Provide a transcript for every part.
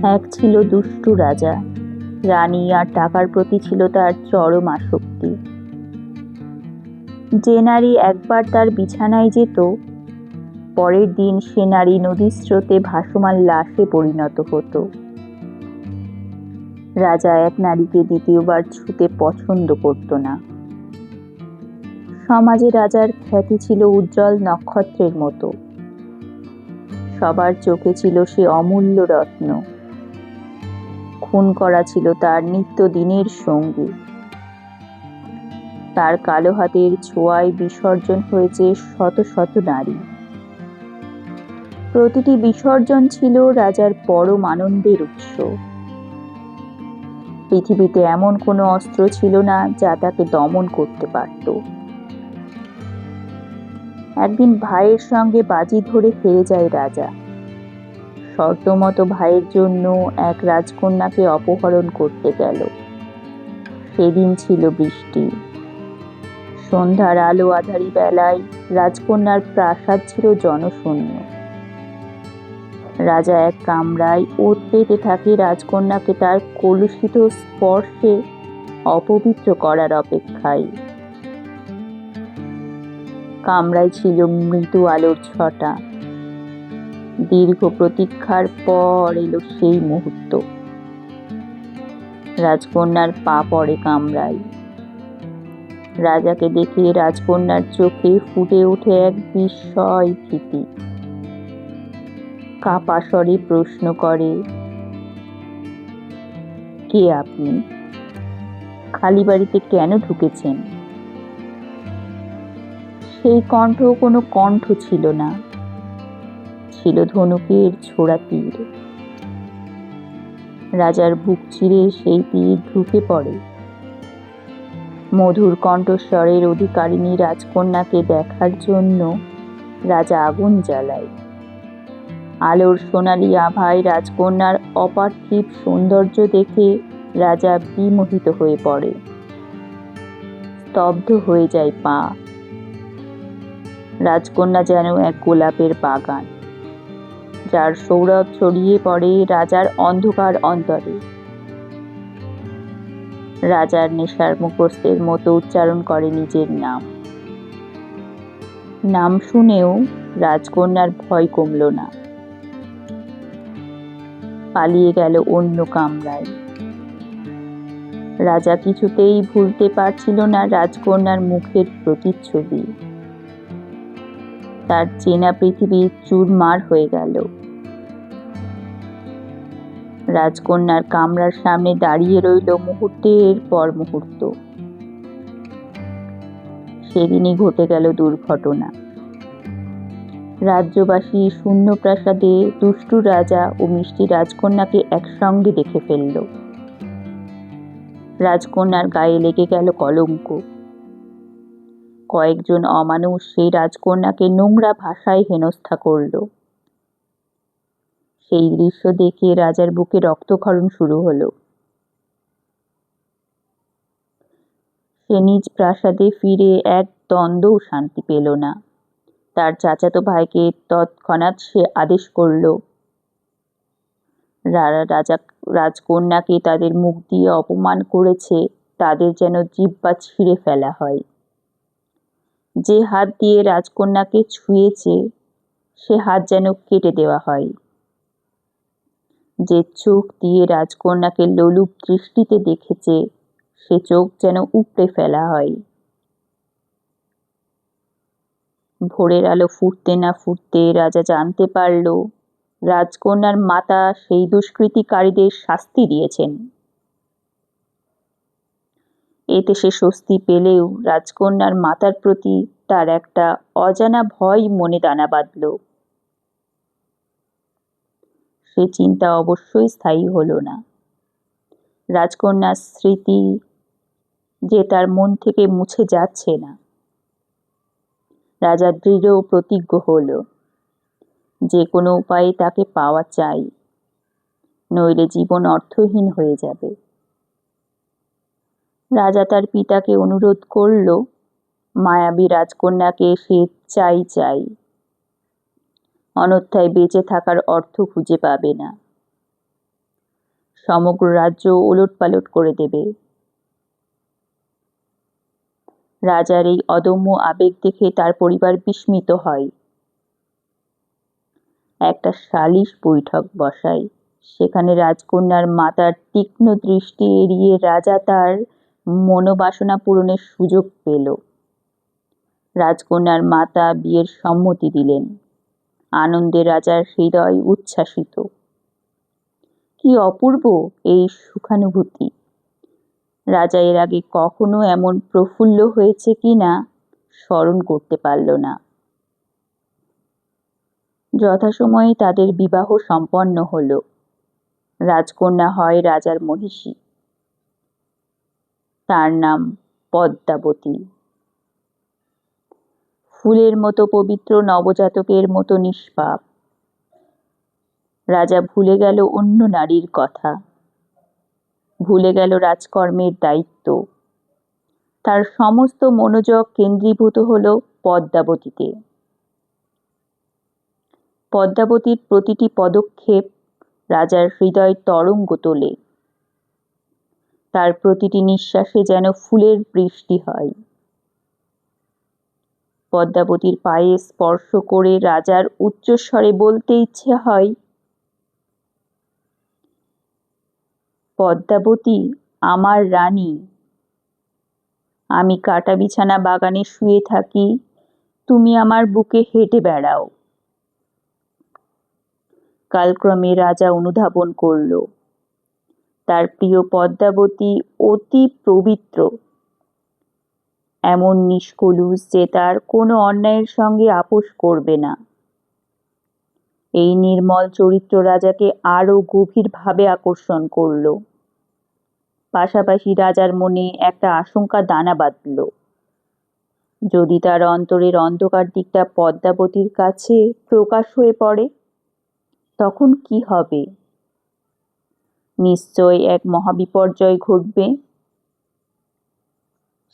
এক ছিল দুষ্টু রাজা। রানী আর টাকার প্রতি ছিল তার চরম আসক্তি। যে নারী একবার তার বিছানায় যেত, পরের দিন সে নারী নদীর স্রোতে ভাসমান লাশে পরিণত হতো। রাজা এক নারীকে দ্বিতীয়বার ছুঁতে পছন্দ করত না। সমাজে রাজার খ্যাতি ছিল উজ্জ্বল নক্ষত্রের মতো। সবার চোখে ছিল সে অমূল্য রত্ন। খুন করা ছিল তার নিত্যদিনের সঙ্গী। তার কালো হাতের ছোঁয়ায় বিসর্জন হয়েছে শত শত নারী। প্রতিটি বিসর্জন ছিল রাজার পরম আনন্দের উৎস। পৃথিবীতে এমন কোনো অস্ত্র ছিল না যা তাকে দমন করতে পারত। একদিন ভাইয়ের সঙ্গে বাজি ধরে হেরে যায় রাজা। শর্তমতো ভাইয়ের জন্য এক রাজকন্যাকে অপহরণ করতে গেল। সেদিন ছিল বৃষ্টি। সন্ধ্যার আলো আঁধারি বেলায় রাজকন্যার প্রাসাদ ছিল জনশূন্য। রাজা এক কামরায় ওত পেতে থাকে রাজকন্যাকে তার কলুষিত স্পর্শে অপবিত্র করার অপেক্ষায়। কামরায় ছিল মৃদু আলোর ছটা। দীর্ঘ প্রতীক্ষার পর এলো সেই মুহূর্ত। রাজকন্যার পা পড়ে কামরায়। রাজাকে দেখে রাজকন্যার চোখে ফুটে ওঠে এক বিস্ময় ভীতি। কাপা স্বরে প্রশ্ন করে, কে আপনি? খালি বাড়িতে কেন ঢুকেছেন? সেই কণ্ঠ কোনো কণ্ঠ ছিল না, ছিল ধনুকের ছোড়া তীর। রাজার বুক চিরে সেই তীর ঢুকে পড়ে। মধুর কণ্ঠস্বরের অধিকারিণী রাজকন্যাকে দেখার জন্য রাজা আগুন জ্বালায়। আলোর সোনালি আভায় রাজকন্যার অপার্থিব সৌন্দর্য দেখে রাজা বিমোহিত হয়ে পড়ে। স্তব্ধ হয়ে যায় পা। রাজকন্যা যেন এক গোলাপের বাগান, যার সৌরভ ছড়িয়ে পড়ে রাজার অন্ধকার অন্তরে। রাজার নেশার মুখস্থের মতো উচ্চারণ করে নিজের নাম। নাম শুনেও রাজকন্যার ভয় কমল না। পালিয়ে গেল অন্য কামরায়। রাজা কিছুতেই ভুলতে পারছিল না রাজকন্যার মুখের প্রতিচ্ছবি। তার চেনা পৃথিবী চুরমার হয়ে গেল। রাজকন্যার কামরার সামনে দাঁড়িয়ে রইল মুহূর্তের পর মুহূর্ত। সেদিনই ঘটে গেল দুর্ঘটনা। রাজ্যবাসী শূন্য প্রাসাদে দুষ্টু রাজা ও মিষ্টি রাজকন্যাকে একসঙ্গে দেখে ফেলল। রাজকন্যার গায়ে লেগে গেল কলঙ্ক। কয়েকজন অমানুষ সেই রাজকন্যাকে নোংরা ভাষায় হেনস্থা করল। সেই দৃশ্য দেখে রাজার বুকে রক্তক্ষরণ শুরু হলো। সে নিজ প্রাসাদে ফিরে এক দ্বন্দ্বও শান্তি পেল না। তার চাচাতো ভাইকে তৎক্ষণাৎ সে আদেশ করল, রাজা রাজকন্যাকে তাদের মুখ দিয়ে অপমান করেছে তাদের যেন জিহ্বা ছিঁড়ে ফেলা হয়। যে হাত দিয়ে রাজকন্যাকে ছুঁয়েছে সে হাত যেন কেটে দেওয়া হয়। যে চোখ দিয়ে রাজকন্যাকে লোলুপ দৃষ্টিতে দেখেছে সে চোখ যেন উপড়ে ফেলা হয়। ভোরের আলো ফুটতে না ফুটতে রাজা জানতে পারল রাজকন্যার মাতা সেই দুষ্কৃতিকারীদের শাস্তি দিয়েছেন। এতে সে স্বস্তি পেলেও রাজকন্যার মাতার প্রতি তার একটা অজানা ভয় মনে দানা বাঁধল। সে চিন্তা অবশ্যই স্থায়ী হলো না। রাজকন্যার স্মৃতি যে তার মন থেকে মুছে যাচ্ছে না। রাজা দৃঢ় প্রতিজ্ঞ হল, যে কোনো উপায়ে তাকে পাওয়া চাই, নইলে জীবন অর্থহীন হয়ে যাবে। রাজা তার পিতাকে অনুরোধ করল, মায়াবী রাজকন্যাকে সে চাই, অন্যথায় বেঁচে থাকার অর্থ খুঁজে পাবে না। সমগ্র রাজ্য ওলটপালট করে দেবে। রাজার এই অদম্য আবেগ দেখে তার পরিবার বিস্মিত হয়। একটা সালিশ বৈঠক বসায়। সেখানে রাজকন্যার মাতার তীক্ষ্ণ দৃষ্টি এড়িয়ে রাজা তার মনোবাসনা পূরণের সুযোগ পেল। রাজকন্যার মাতা বিয়ের সম্মতি দিলেন। আনন্দে রাজার হৃদয় উচ্ছ্বাসিত। কি অপূর্ব এই সুখানুভূতি! রাজা এর আগে কখনো এমন প্রফুল্ল হয়েছে কিনা স্মরণ করতে পারল না। যথাসময়ে তাদের বিবাহ সম্পন্ন হল। রাজকন্যা হয় রাজার মহিষী। তার নাম পদ্মাবতী। ফুলের মতো পবিত্র, নবজাতকের মতো নিষ্পাপ। রাজা ভুলে গেল অন্য নারীর কথা, ভুলে গেল রাজকর্মের দায়িত্ব। তার সমস্ত মনোযোগ কেন্দ্রীভূত হল পদ্মাবতীতে। পদ্মাবতীর প্রতিটি পদক্ষেপ রাজার হৃদয় তরঙ্গ তোলে। তার প্রতিটি নিঃশ্বাসে যেন ফুলের বৃষ্টি হয়। পদ্মাবতীর পায়ে স্পর্শ করে রাজার উচ্চস্বরে বলতে ইচ্ছে হয়, পদ্মাবতী আমার রানী। আমি কাটা বিছানা বাগানে শুয়ে থাকি, তুমি আমার বুকে হেঁটে বেড়াও। কালক্রমে রাজা অনুধাবন করল, তার প্রিয় পদ্মাবতী অতি পবিত্র, এমন নিষ্কলুষ যে তার কোনো অন্যায়ের সঙ্গে আপোষ করবে না। এই নির্মল চরিত্র রাজাকে আরো গভীরভাবে আকর্ষণ করল। পাশাপাশি রাজার মনে একটা আশঙ্কা দানা বাঁধল। যদি তার অন্তরের অন্ধকার দিকটা পদ্মাবতীর কাছে প্রকাশ হয়ে পড়ে, তখন কি হবে? নিশ্চয় এক মহাবিপর্যয় ঘটবে।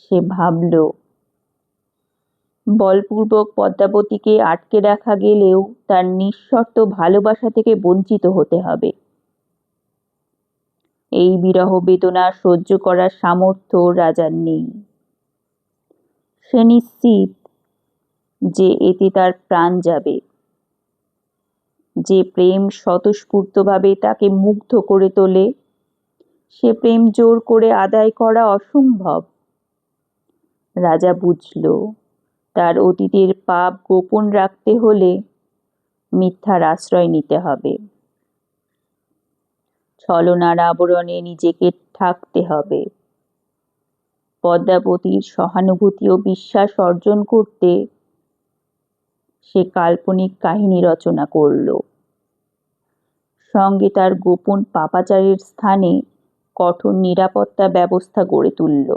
সে ভাবল, বলপূর্বক পদ্মাবতীকে আটকে রাখা গেলেও তার নিঃশর্ত ভালোবাসা থেকে বঞ্চিত হতে হবে। এই বিরহ বেদনা সহ্য করার সামর্থ্য রাজার নেই। সে নিশ্চিত যে এতে তার প্রাণ যাবে। যে প্রেম স্বতঃস্ফূর্তভাবে তাকে মুগ্ধ করে তোলে, সে প্রেম জোর করে আদায় করা অসম্ভব। রাজা বুঝল, তার অতীতের পাপ গোপন রাখতে হলে মিথ্যার আশ্রয় নিতে হবে। ছলনার আবরণে নিজেকে ঢাকতে হবে। পদ্মাবতীর সহানুভূতি ও বিশ্বাস অর্জন করতে সে কাল্পনিক কাহিনী রচনা করল। সঙ্গে তার গোপন পাপাচারের স্থানে কঠোর নিরাপত্তা ব্যবস্থা গড়ে তুলল।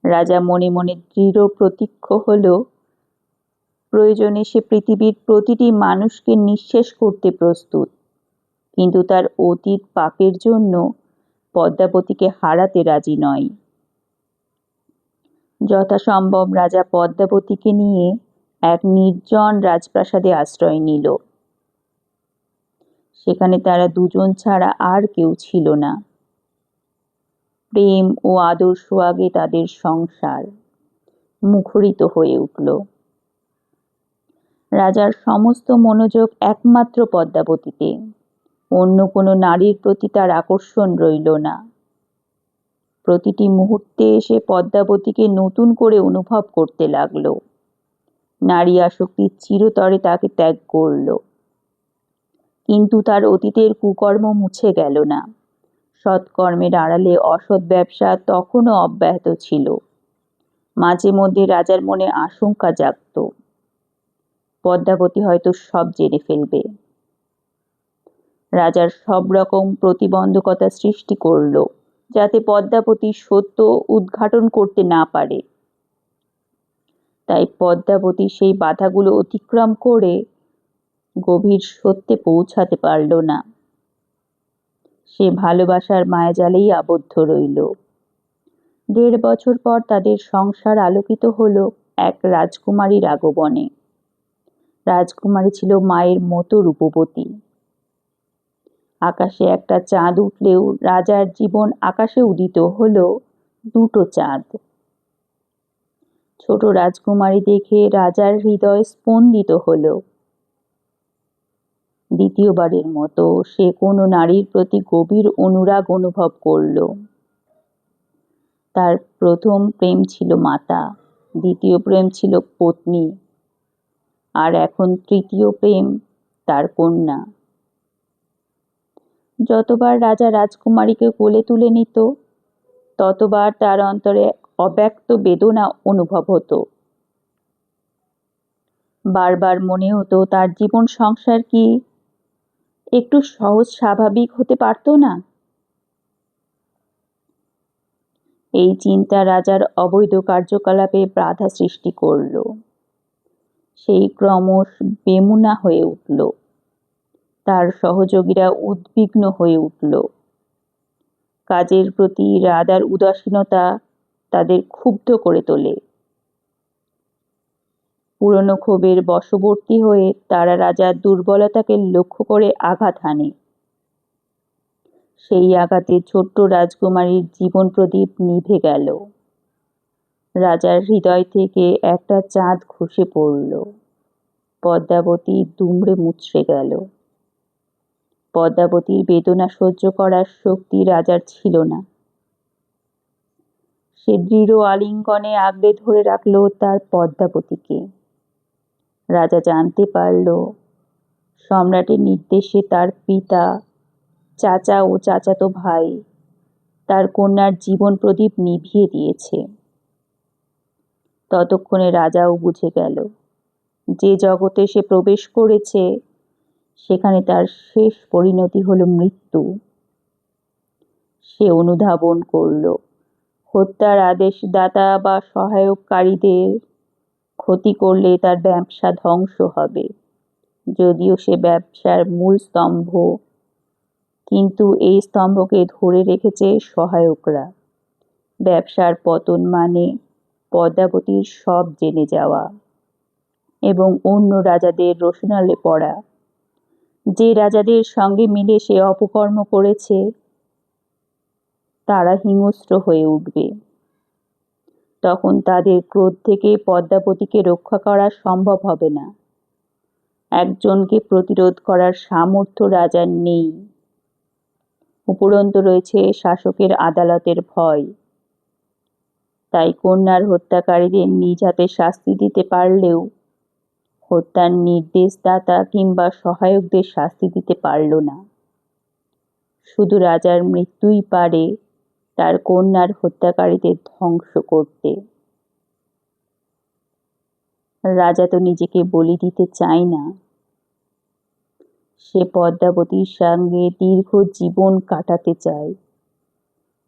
রাজা মনে মনে দৃঢ় প্রতিজ্ঞ হল, প্রয়োজনে সে পৃথিবীর প্রতিটি মানুষকে নিঃশেষ করতে প্রস্তুত, কিন্তু তার অতীত পাপের জন্য পদ্মাবতীকে হারাতে রাজি নয়। যথাসম্ভব রাজা পদ্মাবতীকে নিয়ে এক নির্জন রাজপ্রাসাদে আশ্রয় নিল। সেখানে তারা দুজন ছাড়া আর কেউ ছিল না। প্রেম ও আদর সোহাগে তাদের সংসার মুখরিত হয়ে উঠল। রাজার সমস্ত মনোযোগ একমাত্র পদ্মাবতীতে। অন্য কোনো নারীর প্রতি তার আকর্ষণ রইল না। প্রতিটি মুহূর্তে এসে পদ্মাবতীকে নতুন করে অনুভব করতে লাগল। নারী আসক্তি চিরতরে তাকে ত্যাগ করল। কিন্তু তার অতীতের কুকর্ম মুছে গেল না। সৎকর্মের আড়ালে অসৎ ব্যবসা তখনও অব্যাহত ছিল। মাঝে মধ্যে রাজার মনে আশঙ্কা জাগত, পদ্মাবতী হয়তো সব জেনে ফেলবে। রাজার সব রকম প্রতিবন্ধকতা সৃষ্টি করল, যাতে পদ্মাবতী সত্য উদ্ঘাটন করতে না পারে। তাই পদ্মাবতী সেই বাধাগুলো অতিক্রম করে গভীর সত্যে পৌঁছাতে পারল না। সে ভালোবাসার মায়াজালেই আবদ্ধ রইল। 1.5 বছর পর তাদের সংসার আলোকিত হল এক রাজকুমারীর আগমনে। রাজকুমারী ছিল মায়ের মতো রূপবতী। আকাশে একটা চাঁদ উঠলেও রাজার জীবন আকাশে উদিত হলো দুটো চাঁদ। ছোট রাজকুমারী দেখে রাজার হৃদয় স্পন্দিত হলো। দ্বিতীয়বারের মতো সে কোনো নারীর প্রতি গভীর অনুরাগ অনুভব করল। তার প্রথম প্রেম ছিল মাতা, দ্বিতীয় প্রেম ছিল পত্নী, আর এখন তৃতীয় প্রেম তার কন্যা। যতবার রাজা রাজকুমারীকে কোলে তুলে নিত, ততবার তার অন্তরে অব্যক্ত বেদনা অনুভব হতো। বারবার মনে হতো তার জীবন সংসার কি একটু সহজ স্বাভাবিক হতে পারত না। এই চিন্তা রাজার অবৈধ কার্যকলাপে বাধা সৃষ্টি করল। সেই ক্রমশ বেমুনা হয়ে উঠল। তার সহযোগীরা উদ্বিগ্ন হয়ে উঠল। কাজের প্রতি রাজার উদাসীনতা তাদের ক্ষুব্ধ করে তোলে। পুরনো ক্ষোভের বশবর্তী হয়ে তারা রাজার দুর্বলতাকে লক্ষ্য করে আঘাত হানে। সেই আঘাতে ছোট্ট রাজকুমারীর জীবন প্রদীপ নিভে গেল। রাজার হৃদয় থেকে একটা চাঁদ খসে পড়ল। পদ্মাবতী দুমড়ে মুচড়ে গেল। পদ্মাবতীর বেদনা সহ্য করার শক্তি রাজার ছিল না। সে দৃঢ় আলিঙ্গনে আগলে ধরে রাখল তার পদ্মাবতীকে। রাজা জানতে পারল, সম্রাটের নির্দেশে তার পিতা, চাচা ও চাচাতো ভাই তার কন্যার জীবন প্রদীপ নিভিয়ে দিয়েছে। ততক্ষণে রাজাও বুঝে গেল, যে জগতে সে প্রবেশ করেছে সেখানে তার শেষ পরিণতি হলো মৃত্যু। সে অনুধাবন করল, হত্যার আদেশদাতা বা সহায়ককারীদের ক্ষতি করলে তার ব্যবসা ধ্বংস হবে। যদিও সে ব্যবসার মূল স্তম্ভ, কিন্তু এই স্তম্ভকে ধরে রেখেছে সহায়করা। ব্যবসার পতন মানে পদ্মাবতীর সব জেনে যাওয়া এবং অন্য রাজাদের রোষানলে পড়া। যে রাজাদের সঙ্গে মিলে সে অপকর্ম করেছে তারা হিংস্র হয়ে উঠবে। তখন তাদের ক্রোধ থেকে পদ্মাবতীকে রক্ষা করা সম্ভব হবে না। একজনকে প্রতিরোধ করার সামর্থ্য রাজার নেই। উপরন্তু রয়েছে শাসকের আদালতের ভয়। তাই কন্যার হত্যাকারীদের নিজ হাতে শাস্তি দিতে পারলেও হত্যার নির্দেশদাতা কিংবা সহায়কদের শাস্তি দিতে পারল না। শুধু রাজার মৃত্যুই পারে তার কন্যার হত্যাকারীদের ধ্বংস করতে। রাজা তো নিজেকে বলি দিতে চায় না। সে পদ্মাবতীর সঙ্গে দীর্ঘ জীবন কাটাতে চায়।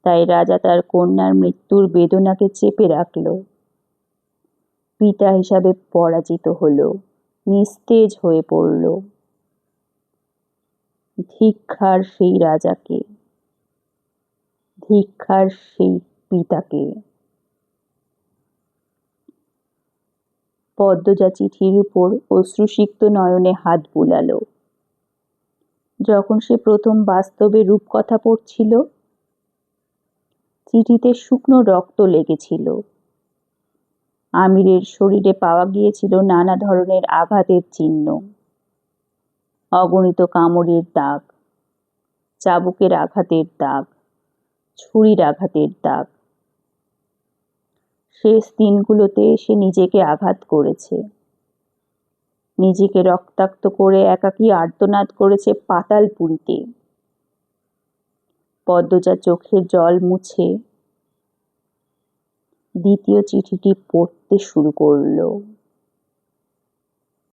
তাই রাজা তার কন্যার মৃত্যুর বেদনাকে চেপে রাখল। পিতা হিসাবে পরাজিত হলো, নিস্তেজ হয়ে পড়ল। ধিক্কার সেই রাজাকে, ধিক্কার সেই পিতাকে। পদ্মজা চিঠির উপর অশ্রুসিক্ত নয়নে হাত বুলাল। যখন সে প্রথম বাস্তবে রূপকথা পড়ছিল, চিঠিতে শুকনো রক্ত লেগেছিল। আমিরের শরীরে পাওয়া গিয়েছিল নানা ধরনের আঘাতের চিহ্ন, অগণিত কামড়ের দাগ, চাবুকের আঘাতের দাগ, ছুরির আঘাতের দাগ। শেষ দিনগুলোতে সে নিজেকে আঘাত করেছে, নিজেকে রক্তাক্ত করে একাকী আর্তনাদ করেছে পাতালপুরীতে। পদ্মজা চোখের জল মুছে দ্বিতীয় চিঠিটি পড়তে শুরু করল।